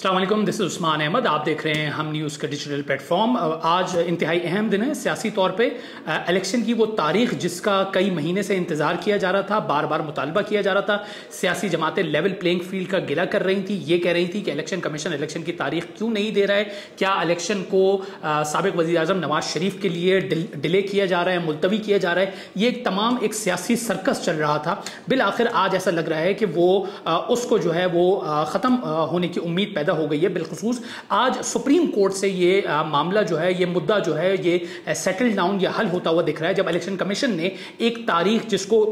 अस्सलाम वालेकुम, this is Usman Ahmad. आप देख रहे हैं हम न्यूज़ का डिजिटल प्लेटफॉर्म। आज इंतहाई अहम दिन है सियासी तौर पे। इलेक्शन की वो तारीख जिसका कई महीने से इंतज़ार किया जा रहा था, बार बार मुतालबा किया जा रहा था। सियासी जमातें लेवल प्लेइंग फील्ड का गिला कर रही थी, ये कह रही थी कि इलेक्शन कमीशन इलेक्शन की तारीख क्यों नहीं दे रहा है, क्या इलेक्शन को साबिक वज़ीर आज़म नवाज शरीफ के लिए डिले किया जा रहा है, मुलतवी किया जा रहा है। ये तमाम एक सियासी सर्कस चल रहा था। बिल आखिर आज ऐसा लग रहा है कि वो उसको जो है वो ख़त्म होने की उम्मीद पैदा हो गई है। बिलखुसूस आज सुप्रीम कोर्ट से ये मामला जो है, ये मुद्दा जो है, ये सेटल डाउन या हल होता हुआ दिख रहा है, जब इलेक्शन कमीशन ने एक तारीख जिसको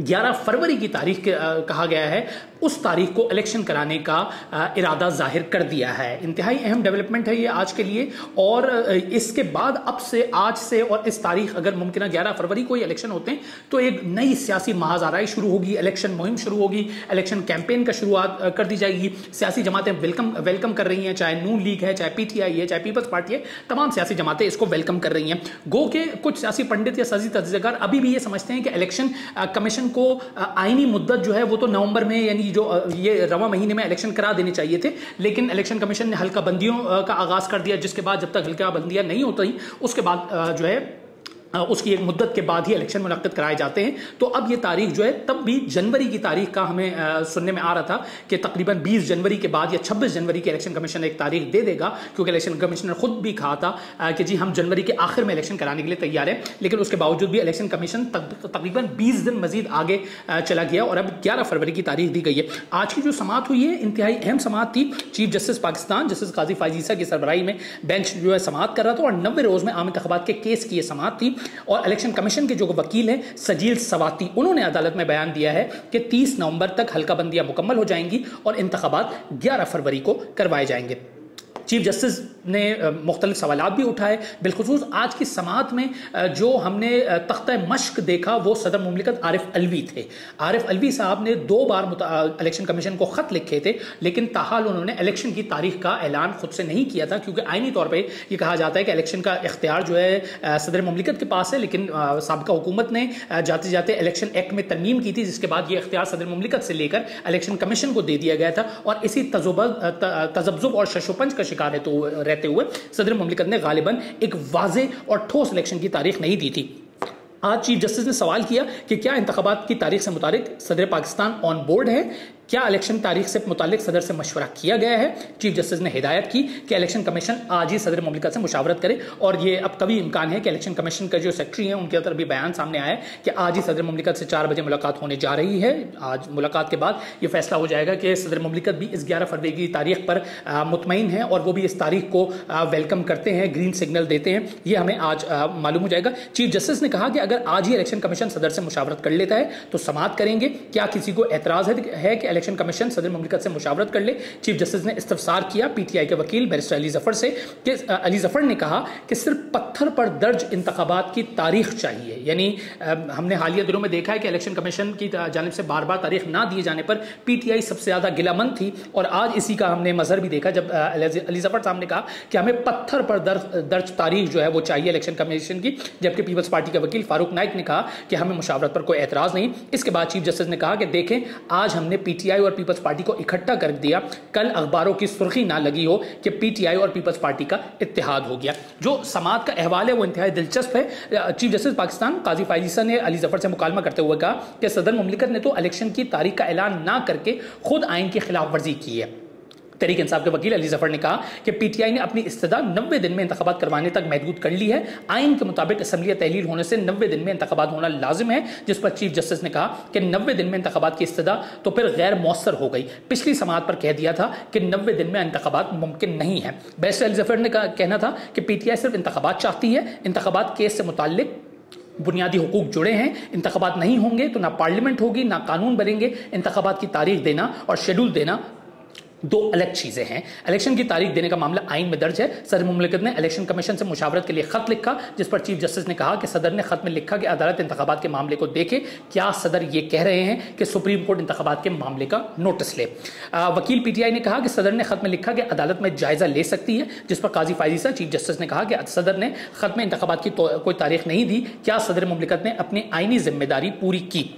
11 फरवरी की तारीख कहा गया है, उस तारीख को इलेक्शन कराने का इरादा जाहिर कर दिया है। इंतहाई अहम डेवलपमेंट है ये आज के लिए। और इसके बाद अब से, आज से और इस तारीख अगर मुमकिन 11 फरवरी को इलेक्शन होते हैं तो एक नई सियासी महाज़ाराई शुरू होगी, इलेक्शन मुहिम शुरू होगी, इलेक्शन कैंपेन का शुरुआत कर दी जाएगी। सियासी जमातें वेलकम कर रही हैं, चाहे नून लीग है, चाहे PTI है, चाहे पीपल्स पार्टी है, तमाम सियासी जमातें इसको वेलकम कर रही हैं। गो के कुछ सियासी पंडित या सियासी तज्ज़ियाकार अभी भी ये समझते हैं कि इलेक्शन कमीशन को आईनी मुद्दत जो है वो तो नवंबर में, यानी जो ये रवा महीने में इलेक्शन करा देने चाहिए थे, लेकिन इलेक्शन कमीशन ने हल्का बंदियों का आगाज कर दिया, जिसके बाद जब तक हल्का बंदियां नहीं होती उसके बाद जो है उसकी एक मुद्दत के बाद ही इलेक्शन मुनक्किद कराए जाते हैं। तो अब ये तारीख जो है, तब भी जनवरी की तारीख का हमें सुनने में आ रहा था कि तकरीबन 20 जनवरी के बाद या 26 जनवरी की इलेक्शन कमीशन एक तारीख दे देगा, क्योंकि इलेक्शन कमीशन ने खुद भी कहा था कि जी हम जनवरी के आखिर में इलेक्शन कराने के लिए तैयार है। लेकिन उसके बावजूद भी इलेक्शन कमीशन तकरीबन 20 दिन मजीद आगे चला गया और अब 11 फरवरी की तारीख दी गई है। आज की जो समाअत हुई है, इंतहाई अहम समाअत थी। चीफ जस्टिस पाकिस्तान जस्टिस काजी फायज ईसा की सरबराही में बेंच जो है समाअत कर रहा था और 90 रोज में आम इंतखाबात के केस की यह समाअत थी। और इलेक्शन कमीशन के जो वकील हैं सजील सवाती, उन्होंने अदालत में बयान दिया है कि 30 नवंबर तक हल्काबंदियां मुकम्मल हो जाएंगी और इंतखाबात 11 फरवरी को करवाए जाएंगे। चीफ जस्टिस ने मुख्तलिफ सवालात भी उठाए। बिलखुसूस आज की समाअत में जो हमने तख्ता मश्क देखा वो सदर मुमलिकत आरिफ अलवी थे। आरिफ अलवी साहब ने 2 बार इलेक्शन कमीशन को खत लिखे थे, लेकिन ताहाल उन्होंने इलेक्शन की तारीख का ऐलान खुद से नहीं किया था, क्योंकि आईनी तौर पर यह कहा जाता है कि इलेक्शन का इख्तियार जो है सदर मुमलिकत के पास है। लेकिन साबिका हुकूमत ने जाते जाते इलेक्शन एक्ट में तरमीम की थी, जिसके बाद यह इख्तियार सदर मुमलिकत से लेकर इलेक्शन कमीशन को दे दिया गया था। और इसी तजब्जुब और शशोपंज का रहते हुए सदर मुमलिकत ने गालिबन एक वाज़े और ठोस इलेक्शन की तारीख नहीं दी थी। आज चीफ जस्टिस ने सवाल किया कि क्या इंतखाबात की तारीख से मुतालिक सदर पाकिस्तान ऑन बोर्ड है, क्या इलेक्शन तारीख से मुतालिक सदर से मशवरा किया गया है। चीफ जस्टिस ने हिदायत की कि इलेक्शन कमीशन आज ही सदर मुमलिकत से मुशावरत करे। और ये अब कभी इम्कान है कि इलेक्शन कमीशन का जो सेक्रेटरी हैं उनके तरफ भी बयान सामने आया है कि आज ही सदर मुमलिकत से 4 बजे मुलाकात होने जा रही है। आज मुलाकात के बाद ये फैसला हो जाएगा कि सदर मुमलिकत भी इस 11 फरवरी की तारीख पर मुतमईन है और वो भी इस तारीख को वेलकम करते हैं, ग्रीन सिग्नल देते हैं। ये हमें आज मालूम हो जाएगा। चीफ जस्टिस ने कहा कि अगर आज ही इलेक्शन कमीशन सदर से मुशावरत कर लेता है तो समाअत करेंगे। क्या किसी को एतराज है कि इलेक्शन कमीशन सदर मुमलिकत से मुशावरत कर ले। चीफ जस्टिस ने इस्तफसार किया PTI के वकील बैरिस्टर अली जफर से कि अली जफर ने कहा कि सिर्फ पत्थर पर दर्ज इंतखाबात की तारीख चाहिए। यानी हमने हालिया दिनों में देखा है कि इलेक्शन कमीशन की जानिब से बार बार तारीख ना दिए जाने पर PTI सबसे ज्यादा गिलामंद थी। और आज इसी का हमने मजहर भी देखा जब अली जफर साहब ने कहा कि हमें पत्थर पर दर्ज तारीख जो है वो चाहिए इलेक्शन कमीशन की, जबकि पीपल्स पार्टी के वकील फारूक नाइक ने कहा कि हमें मुशावरत पर कोई एतराज नहीं। इसके बाद चीफ जस्टिस ने कहा कि देखें, आज हमने PTI और पीपल्स पार्टी को इकट्ठा कर दिया, कल अखबारों की सुर्खी ना लगी हो कि PTI और पीपल्स पार्टी का इत्तेहाद हो गया। जो समाअत का अहवाल है वो इंतहाई दिलचस्प है। चीफ जस्टिस पाकिस्तान काजी फायज ईसा ने अली जफर से मुकालमा करते हुए कहा कि सदर मुमलिकत ने तो इलेक्शन की तारीख का ऐलान ना करके खुद आइन की खिलाफ वर्जी की है। तहरीक इंसाफ के वकील अली जफर ने कहा कि PTI ने अपनी इस्तदा 90 दिन में इंतखाबात करवाने तक महदूद कर ली है। आइन के मुताबिक असम्बली तहलील होने से 90 दिन में इंतखाबात होना लाजिम है, जिस पर चीफ जस्टिस ने कहा कि 90 दिन में इंतखाबात की इस्तदा तो फिर गैर मौसर हो गई। पिछली समाअत पर कह दिया था कि 90 दिन में इंतखाबात मुमकिन नहीं है। बैरिस्टर अली जफर ने कहना था कि PTI सिर्फ इंतखाबात चाहती है, इंतखाबात केस से मुताल्लिक बुनियादी हुकूक जुड़े हैं। इंतखाबात नहीं होंगे तो ना पार्लियामेंट होगी ना कानून बनेंगे। इंतखाबात की तारीख देना और शेड्यूल देना 2 अलग चीजें हैं। इलेक्शन की तारीख देने का मामला आइन में दर्ज है। सदर मुमलिकत ने इलेक्शन कमीशन से मुशावरत के लिए खत लिखा, जिस पर चीफ जस्टिस ने कहा कि सदर ने खत में लिखा कि अदालत इंतखाबात के मामले को देखे। क्या सदर ये कह रहे हैं कि सुप्रीम कोर्ट इंतखाबात के मामले का नोटिस ले। वकील PTI ने कहा कि सदर ने खत में लिखा कि अदालत में जायजा ले सकती है, जिस पर काजी फायज ईसा चीफ जस्टिस ने कहा कि सदर ने खत में इंतखाबात की कोई तारीख नहीं दी। क्या सदर मुमलिकत ने अपनी आइनी जिम्मेदारी पूरी की।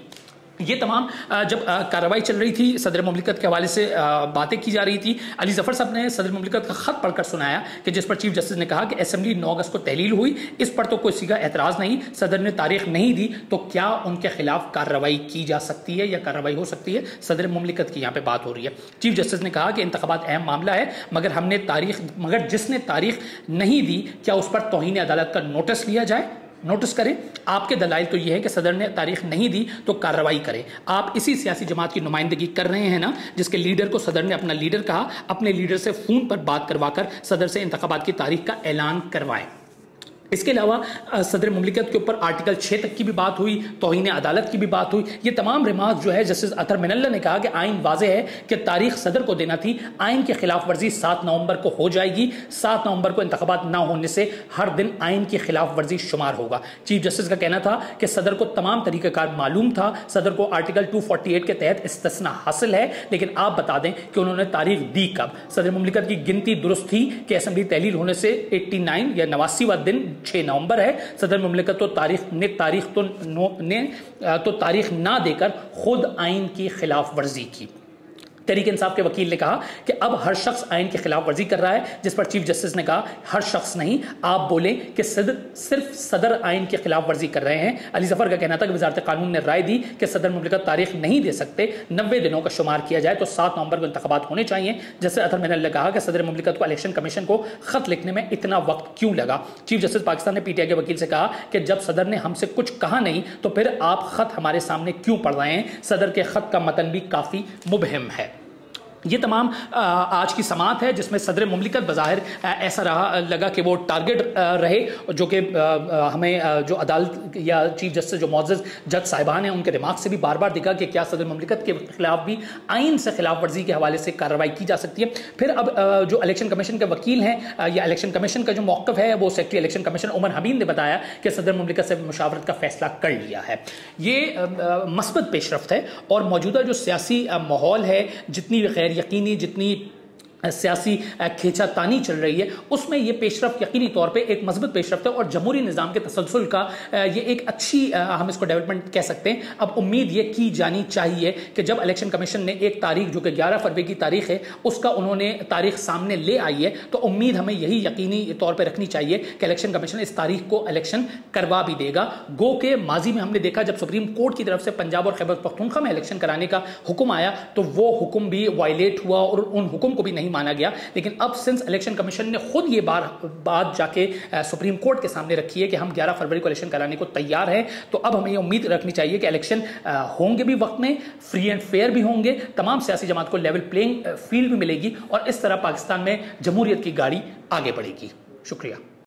ये तमाम जब कार्रवाई चल रही थी, सदर मुमलिकत के हवाले से बातें की जा रही थी, अली जफर साहब ने सदर मुमलिकत का खत पढ़कर सुनाया कि जिस पर चीफ जस्टिस ने कहा कि असेंबली 9 अगस्त को तहलील हुई, इस पर तो कोई सीधा एतराज़ नहीं, सदर ने तारीख नहीं दी, तो क्या उनके खिलाफ कार्रवाई की जा सकती है या कार्रवाई हो सकती है? सदर मुमलिकत की यहाँ पे बात हो रही है। चीफ जस्टिस ने कहा कि इंतखाबात अहम मामला है, मगर जिसने तारीख नहीं दी, क्या उस पर तौहीन अदालत का नोटिस लिया जाए? नोटिस करें। आपके दलाइल तो यह है कि सदर ने तारीख नहीं दी तो कार्रवाई करें। आप इसी सियासी जमात की नुमाइंदगी कर रहे हैं ना, जिसके लीडर को सदर ने अपना लीडर कहा। अपने लीडर से फोन पर बात करवाकर सदर से इंतखाबात की तारीख का ऐलान करवाएं। इसके अलावा सदर मुमलिकत के ऊपर आर्टिकल 6 तक की भी बात हुई, तौहीन अदालत की भी बात हुई। ये तमाम रिमार्क जो है, जस्टिस अतर मिनल्ला ने कहा कि आइन वाज़ेह है कि तारीख सदर को देना थी, आइन की खिलाफ वर्जी 7 नवंबर को हो जाएगी। 7 नवंबर को इंतखाबात ना होने से हर दिन आइन की खिलाफ वर्जी शुमार होगा। चीफ जस्टिस का कहना था कि सदर को तमाम तरीक़ाकार मालूम था, सदर को आर्टिकल 248 के तहत इस्तिस्ना हासिल है, लेकिन आप बता दें कि उन्होंने तारीख दी कब? सदर मुमलिकत की गिनती दुरुस्त थी कि असेंबली तहलील होने से 89 या 89वां दिन 6 नवंबर है। सदर मुमलिकत तो तारीख ना देकर खुद आइन की खिलाफ वर्जी की। तहरीक इंसाफ के वकील ने कहा कि अब हर शख्स आइन की खिलाफ वर्जी कर रहा है, जिस पर चीफ जस्टिस ने कहा हर शख्स नहीं, आप बोले कि सिर्फ सदर आइन की खिलाफ वर्जी कर रहे हैं। अली जफर का कहना था कि वजारत कानून ने राय दी कि सदर मुमलिकत तारीख नहीं दे सकते, 90 दिनों का शुमार किया जाए तो 7 नवंबर को इंतखाबात होने चाहिए। जैसे अतर मिनल्ला ने कहा कि सदर मुमलिकत को इलेक्शन कमीशन को खत लिखने में इतना वक्त क्यों लगा? चीफ जस्टिस पाकिस्तान ने पीटीआई के वकील से कहा कि जब सदर ने हमसे कुछ कहा नहीं तो फिर आप खत हमारे सामने क्यों पढ़ रहे हैं? सदर के खत का मतन भी काफी मुबहिम है। ये तमाम आज की समात है, जिसमें सदर मुमलिकत बज़ाहिर ऐसा लगा कि वो टारगेट रहे, जो कि हमें जो अदालत या चीफ जस्टिस जो मौजूद जज साहिबान हैं उनके दिमाग से भी बार बार दिखा कि क्या सदर मुमलिकत के खिलाफ भी आइन से खिलाफ वर्जी के हवाले से कार्रवाई की जा सकती है। फिर अब जो इलेक्शन कमीशन के वकील हैं या इलेक्शन कमीशन का जो मौक़िफ़ है, वो secretary election commission Umar Hamid ने बताया कि सदर मुमलिकत से मुशावरत का फैसला कर लिया है। ये मस्बत पेशरफ्त है और मौजूदा जो सियासी माहौल है, जितनी गैर यकीनी, जितनी सियासी खींचातानी चल रही है, उसमें यह पेशरफ यकीनी तौर पे एक मजबूत पेशरफ्त है और जमहूरी निज़ाम के तसलसल का ये एक अच्छी हम इसको डेवलपमेंट कह सकते हैं। अब उम्मीद ये की जानी चाहिए कि जब इलेक्शन कमीशन ने एक तारीख जो कि 11 फरवरी की तारीख है, उसका उन्होंने तारीख सामने ले आई है, तो उम्मीद हमें यही यकीनी तौर पर रखनी चाहिए कि इलेक्शन कमीशन इस तारीख को इलेक्शन करवा भी देगा। गो के माजी में हमने देखा जब सुप्रीम कोर्ट की तरफ से पंजाब और खैबर पख्तूनख्वा में इलेक्शन कराने का हुक्म आया तो वो हुक्म भी वायलेट हुआ और उन हुक्म को भी नहीं माना गया। लेकिन अब सिंस इलेक्शन कमीशन ने खुद ये बात जाके सुप्रीम कोर्ट के सामने रखी है कि हम 11 फरवरी को इलेक्शन कराने को तैयार हैं, तो अब हमें ये उम्मीद रखनी चाहिए कि इलेक्शन होंगे भी वक्त में, फ्री एंड फेयर भी होंगे, तमाम सियासी जमात को लेवल प्लेइंग फील्ड भी मिलेगी और इस तरह पाकिस्तान में जमहूरियत की गाड़ी आगे बढ़ेगी। शुक्रिया।